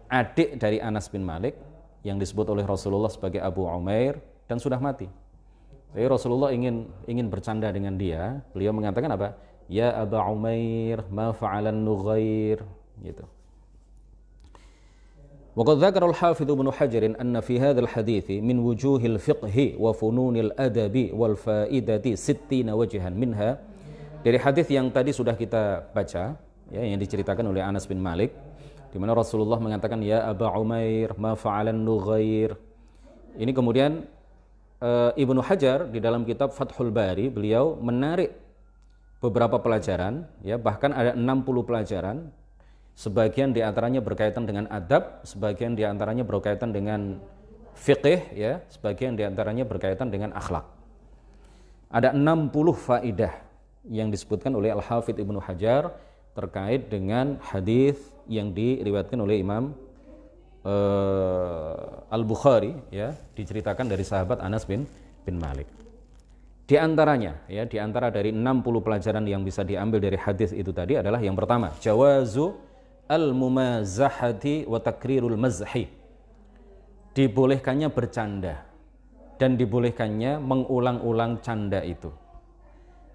adik dari Anas bin Malik yang disebut oleh Rasulullah sebagai Abu Umair dan sudah mati. Jadi Rasulullah ingin bercanda dengan dia. Beliau mengatakan apa? Ya Aba Umair ma fa'alan Nughair, gitu. وقد ذكر الحافظ ابن حجر أن في هذا الحديث من وجوه الفقه وفنون الأدب والفائدة 60 وجها منها. Dari hadis yang tadi sudah kita baca ya, yang diceritakan oleh Anas bin Malik, di mana Rasulullah mengatakan ya Aba Umair ma fa'alan Nughair. Ini kemudian Ibnu Hajar di dalam kitab Fathul Bari beliau menarik beberapa pelajaran ya, bahkan ada 60 pelajaran. Sebagian diantaranya berkaitan dengan adab, sebagian diantaranya berkaitan dengan fiqih, ya, sebagian diantaranya berkaitan dengan akhlak. Ada 60 faidah yang disebutkan oleh Al-Hafidh Ibnu Hajar terkait dengan hadis yang diriwayatkan oleh Imam Al-Bukhari, ya, diceritakan dari sahabat Anas bin Malik. Di antaranya, ya, di antara dari 60 pelajaran yang bisa diambil dari hadis itu tadi adalah yang pertama, jawazu al-mumazahati wa takrirul mazhi. Dibolehkannya bercanda dan dibolehkannya mengulang-ulang canda itu.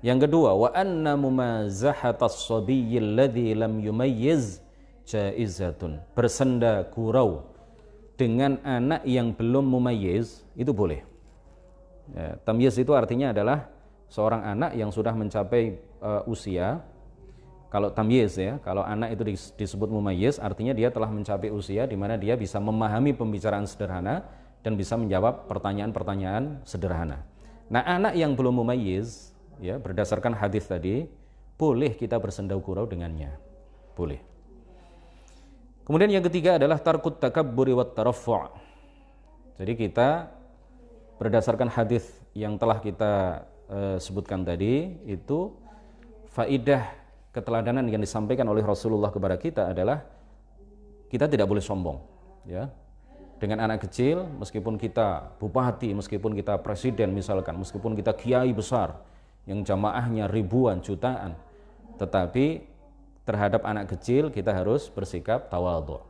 Yang kedua, wa anna mumazahatas sabiyyil ladzi lam yumayyiz jaizatun. Bersenda gurau dengan anak yang belum mumayyiz itu boleh. Ya, tamyiz itu artinya adalah seorang anak yang sudah mencapai usia. Kalau tamyiz ya, kalau anak itu disebut mumayyiz, artinya dia telah mencapai usia di mana dia bisa memahami pembicaraan sederhana dan bisa menjawab pertanyaan-pertanyaan sederhana. Nah, anak yang belum mumayyiz, ya, berdasarkan hadis tadi, boleh kita bersenda gurau dengannya. Boleh. Kemudian yang ketiga adalah tarkut takabburi wat taraffu'. Jadi kita berdasarkan hadis yang telah kita sebutkan tadi, itu faidah keteladanan yang disampaikan oleh Rasulullah kepada kita adalah kita tidak boleh sombong, ya. Dengan anak kecil, meskipun kita bupati, meskipun kita presiden misalkan, meskipun kita kiai besar yang jamaahnya ribuan, jutaan, tetapi terhadap anak kecil kita harus bersikap tawadhu.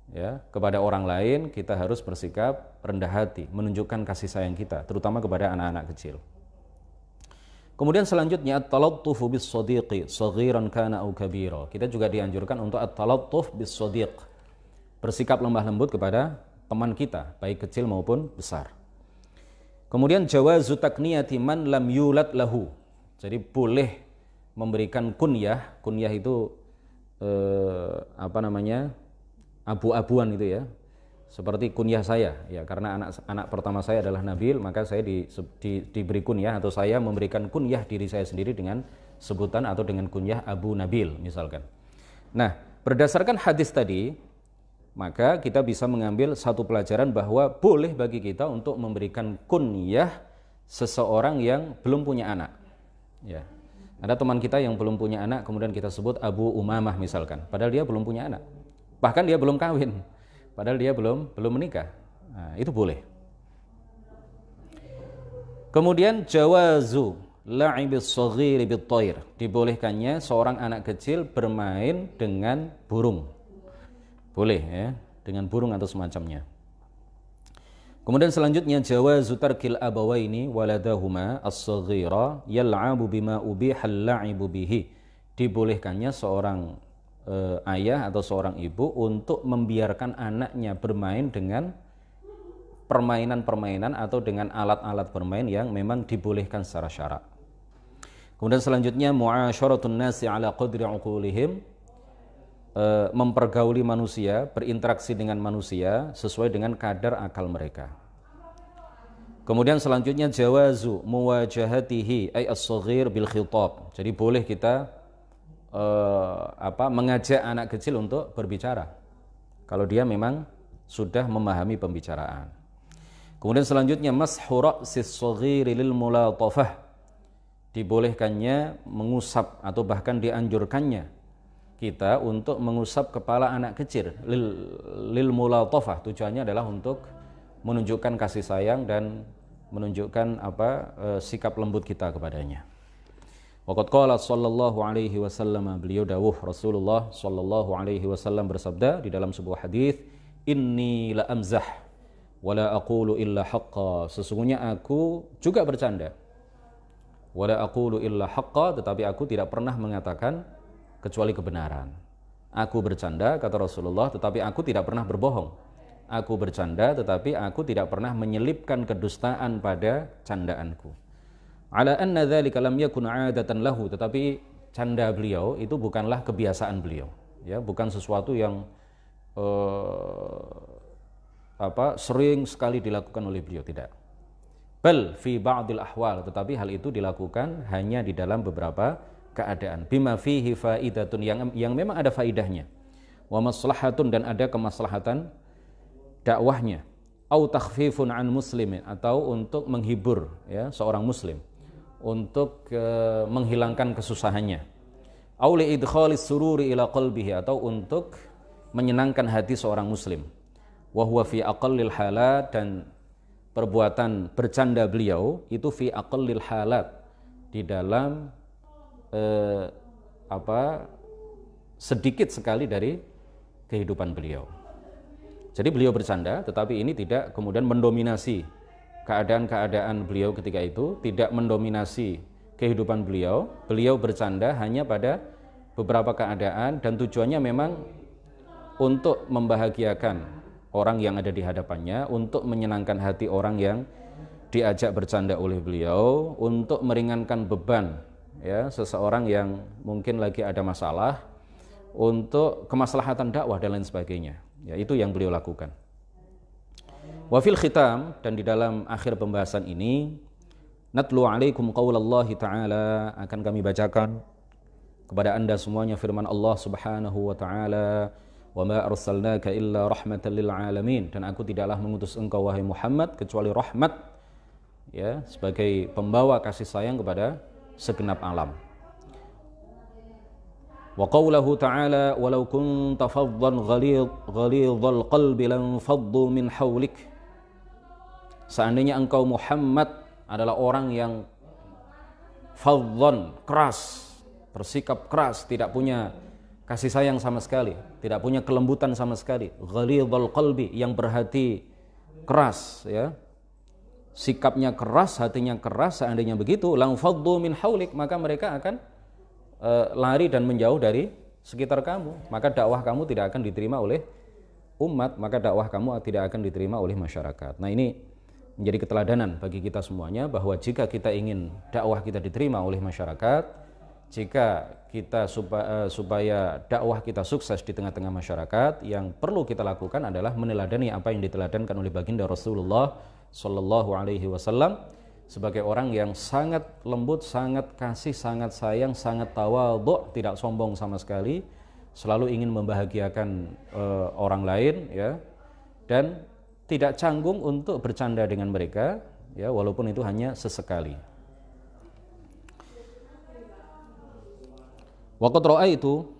Ya, kepada orang lain kita harus bersikap rendah hati, menunjukkan kasih sayang kita, terutama kepada anak-anak kecil. Kemudian selanjutnya at-talattuf bis-shadiqi, saghiran kana aw kabira. Kita juga dianjurkan untuk at-talattuf bis-shadiq, bersikap lemah lembut kepada teman kita, baik kecil maupun besar. Kemudian jawazu takniyati man lam yulad lahu. Jadi boleh memberikan kunyah. Kunyah itu abu-abuan itu ya. Seperti kunyah saya ya, karena anak pertama saya adalah Nabil, maka saya diberi kunyah atau saya memberikan kunyah diri saya sendiri dengan sebutan atau dengan kunyah Abu Nabil misalkan. Nah, berdasarkan hadis tadi, maka kita bisa mengambil satu pelajaran bahwa boleh bagi kita untuk memberikan kunyah seseorang yang belum punya anak. Ya. Ada teman kita yang belum punya anak, kemudian kita sebut Abu Umamah misalkan, padahal dia belum punya anak. Bahkan dia belum kawin. Padahal dia belum menikah. Nah, itu boleh. Kemudian jawazu la'ibis shaghiri bit-thair. Dibolehkannya seorang anak kecil bermain dengan burung. Boleh ya, dengan burung atau semacamnya. Kemudian selanjutnya jawazu tarkil abawaini waladahuma as-shaghira yal'abu bima ubihal la'ibu bihi. Dibolehkannya seorang ayah atau seorang ibu untuk membiarkan anaknya bermain dengan permainan-permainan atau dengan alat-alat bermain yang memang dibolehkan secara syarak. Kemudian selanjutnya mu'asyaratun nasi ala qadri uqulihim, mempergauli manusia, berinteraksi dengan manusia sesuai dengan kadar akal mereka. Kemudian selanjutnya jawazu muwajahatihi ay as-shaghir bil khitab. Jadi boleh kita mengajak anak kecil untuk berbicara kalau dia memang sudah memahami pembicaraan. Kemudian selanjutnya mashu ra'sis shaghiri lil mulatafah. Dibolehkannya mengusap atau bahkan dianjurkannya kita untuk mengusap kepala anak kecil lil mulatafah. Tujuannya adalah untuk menunjukkan kasih sayang dan menunjukkan sikap lembut kita kepadanya. Waqad qala sallallahu alaihi wasallam, beliau dawuh Rasulullah sallallahu alaihi wasallam bersabda di dalam sebuah hadis, inni la amzah wa la aqulu illa haqqa. Sesungguhnya aku juga bercanda. Wa la aqulu illa haqqa, tetapi aku tidak pernah mengatakan kecuali kebenaran. Aku bercanda kata Rasulullah, tetapi aku tidak pernah berbohong. Aku bercanda tetapi aku tidak pernah menyelipkan kedustaan pada candaanku. Ala anna dzalika lam yakun 'adatan lahu, tetapi canda beliau itu bukanlah kebiasaan beliau, ya, bukan sesuatu yang sering sekali dilakukan oleh beliau, tidak. Bal fi ba'dil ahwal, tetapi hal itu dilakukan hanya di dalam beberapa keadaan. Bima fihi faidatun, yang memang ada faidahnya. Wa maslahatun, dan ada kemaslahatan dakwahnya. Au takhfifun an muslimin, atau untuk menghibur ya seorang muslim, untuk menghilangkan kesusahannya. Au li idkhalis sururi ila qalbihi, atau untuk menyenangkan hati seorang muslim. Wa huwa fi aqallil halat, dan perbuatan bercanda beliau itu fi aqallil halat, di dalam sedikit sekali dari kehidupan beliau. Jadi beliau bercanda, tetapi ini tidak kemudian mendominasi keadaan-keadaan beliau ketika itu, tidak mendominasi kehidupan beliau. Beliau bercanda hanya pada beberapa keadaan, dan tujuannya memang untuk membahagiakan orang yang ada di hadapannya, untuk menyenangkan hati orang yang diajak bercanda oleh beliau, untuk meringankan beban ya seseorang yang mungkin lagi ada masalah, untuk kemaslahatan dakwah dan lain sebagainya. Ya, itu yang beliau lakukan. Wa fil khitam, dan di dalam akhir pembahasan ini, natlu alaikum qaulallahi ta'ala, akan kami bacakan kepada Anda semuanya firman Allah Subhanahu wa taala, wa ma arsalnaka illa rahmatan lil alamin, dan aku tidaklah mengutus engkau wahai Muhammad kecuali rahmat ya, sebagai pembawa kasih sayang kepada segenap alam. Wa qawluhu ta'ala, walau kunta faddan ghalidhal qalbi lan faddu min hawlik. Seandainya engkau Muhammad adalah orang yang faddan, keras, bersikap keras, tidak punya kasih sayang sama sekali, tidak punya kelembutan sama sekali, ghalidhal qalbi, yang berhati keras ya, sikapnya keras, hatinya keras, seandainya begitu, lang faddu min hawlik, maka mereka akan lari dan menjauh dari sekitar kamu, maka dakwah kamu tidak akan diterima oleh umat, maka dakwah kamu tidak akan diterima oleh masyarakat. Nah, ini menjadi keteladanan bagi kita semuanya bahwa jika kita ingin dakwah kita diterima oleh masyarakat, jika kita supaya dakwah kita sukses di tengah-tengah masyarakat, yang perlu kita lakukan adalah meneladani apa yang diteladankan oleh baginda Rasulullah Shallallahu Alaihi Wasallam sebagai orang yang sangat lembut, sangat kasih, sangat sayang, sangat tawadhu, tidak sombong sama sekali, selalu ingin membahagiakan orang lain, ya, dan tidak canggung untuk bercanda dengan mereka, ya, walaupun itu hanya sesekali. Waqad ra'aitu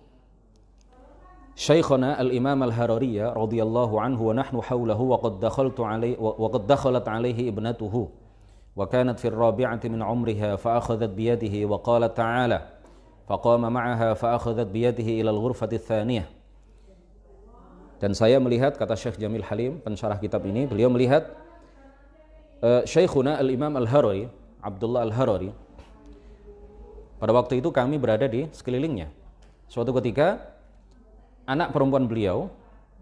Syekhana al-Imam al-Harari radhiyallahu anhu wa nahnu hawlahu wa qad dakhalat alaihi ibnatuhu wa kanat fi ar-rabi'ati min 'umriha fa akhadhat bi yadihi wa qalat ta'ala faqama ma'aha fa akhadhat bi yadihi ila al-ghurfati ats-tsaniyah. Dan saya melihat, kata Syekh Jamil Halim pensyarah kitab ini, beliau melihat Syekhuna al-Imam al-Harari, Abdullah al-Harari, pada waktu itu kami berada di sekelilingnya. Suatu ketika anak perempuan beliau,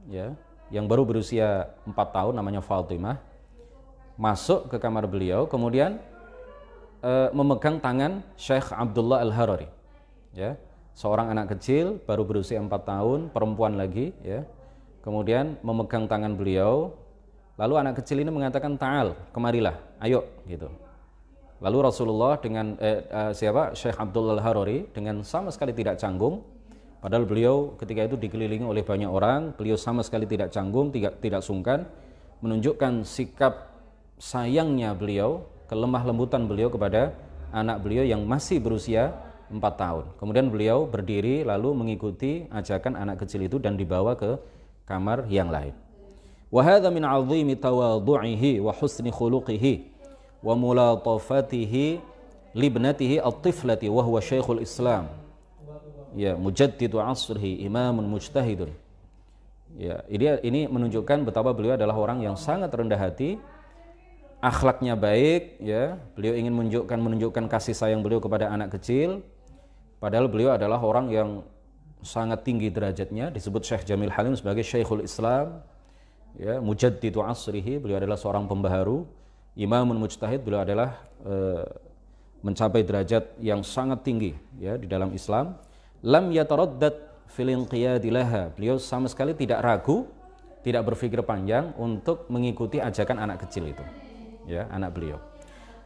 ya, yang baru berusia 4 tahun, namanya Fatimah, masuk ke kamar beliau, kemudian memegang tangan Syekh Abdullah al-Harari, ya, seorang anak kecil baru berusia 4 tahun, perempuan lagi, ya, kemudian memegang tangan beliau. Lalu anak kecil ini mengatakan, ta'al, kemarilah, ayo, gitu. Lalu Rasulullah dengan Syekh Abdullah al-Harari dengan sama sekali tidak canggung, padahal beliau ketika itu dikelilingi oleh banyak orang, beliau sama sekali tidak canggung, tidak sungkan, menunjukkan sikap sayangnya beliau, kelemah lembutan beliau kepada anak beliau yang masih berusia 4 tahun. Kemudian beliau berdiri lalu mengikuti ajakan anak kecil itu dan dibawa ke kamar yang lain. Wa hadza min 'azimi tawadhu'ihi wa husni khuluqihi wa mulatafatihi libnatihi at-tiflati wa huwa Syekhul Islam, ya, mujaddidu 'asrihi, imamun mujtahidun. Ya, ini menunjukkan betapa beliau adalah orang yang sangat rendah hati, akhlaknya baik, ya. Beliau ingin menunjukkan kasih sayang beliau kepada anak kecil, padahal beliau adalah orang yang sangat tinggi derajatnya, disebut Syekh Jamil Halim sebagai Syekhul Islam, ya, mujaddidu 'asrihi, beliau adalah seorang pembaharu, imamun mujtahid, beliau adalah mencapai derajat yang sangat tinggi, ya, di dalam Islam. Lam yataraddad fil inqiyadi laha, beliau sama sekali tidak ragu, tidak berpikir panjang untuk mengikuti ajakan anak kecil itu, ya, anak beliau.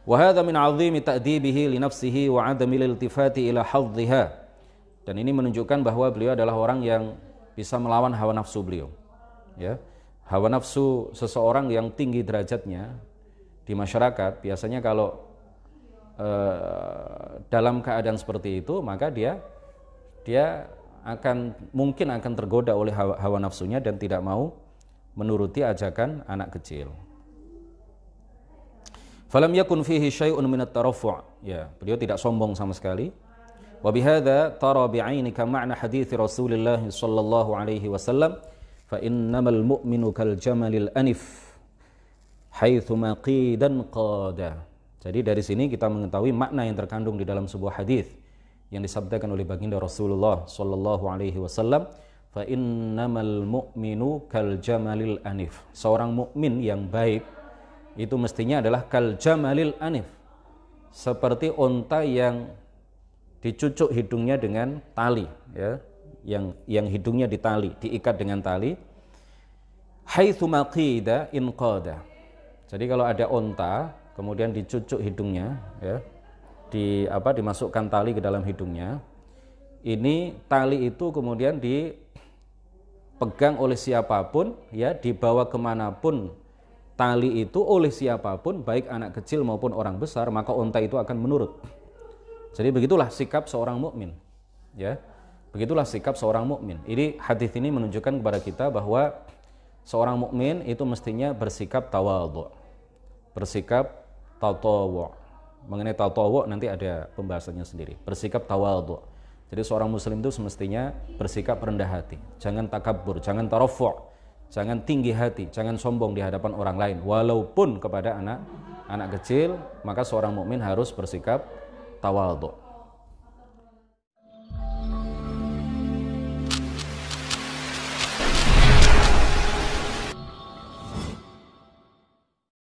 Wa hadza min 'azimi ta'dibihi li nafsihi wa 'adami iltifati ila hadhiha. Dan ini menunjukkan bahwa beliau adalah orang yang bisa melawan hawa nafsu beliau, ya. Hawa nafsu seseorang yang tinggi derajatnya di masyarakat, biasanya kalau dalam keadaan seperti itu, maka dia mungkin akan tergoda oleh hawa nafsunya dan tidak mau menuruti ajakan anak kecil. Falam yakun fihi syai'un min at-taraffu', ya, beliau tidak sombong sama sekali. Wa bihadza tara bi'ainika ma'na hadits Rasulullah sallallahu alaihi wasallam, fa innamal mu'minu kal jamalil anif haitsu maqidan qada. Jadi dari sini kita mengetahui makna yang terkandung di dalam sebuah hadis yang disabdakan oleh baginda Rasulullah sallallahu alaihi wasallam, fa innamal mu'minu kal jamalil anif. Seorang mukmin yang baik itu mestinya adalah kal jamalil anif, seperti unta yang dicucuk hidungnya dengan tali, ya, yang hidungnya ditali, diikat dengan tali. Haitsu maqida inqada. Jadi kalau ada unta kemudian dicucuk hidungnya, ya, dimasukkan tali ke dalam hidungnya, ini tali itu kemudian dipegang oleh siapapun, ya, dibawa kemanapun tali itu oleh siapapun, baik anak kecil maupun orang besar, maka unta itu akan menurut. Jadi begitulah sikap seorang mukmin, ya, begitulah sikap seorang mukmin. Ini hadis ini menunjukkan kepada kita bahwa seorang mukmin itu mestinya bersikap tawadhu, bersikap tatawu. Mengenai tatawu nanti ada pembahasannya sendiri. Bersikap tawadhu. Jadi seorang muslim itu semestinya bersikap rendah hati, jangan takabur, jangan tarafu', jangan tinggi hati, jangan sombong di hadapan orang lain. Walaupun kepada anak kecil, maka seorang mukmin harus bersikap tawadhu.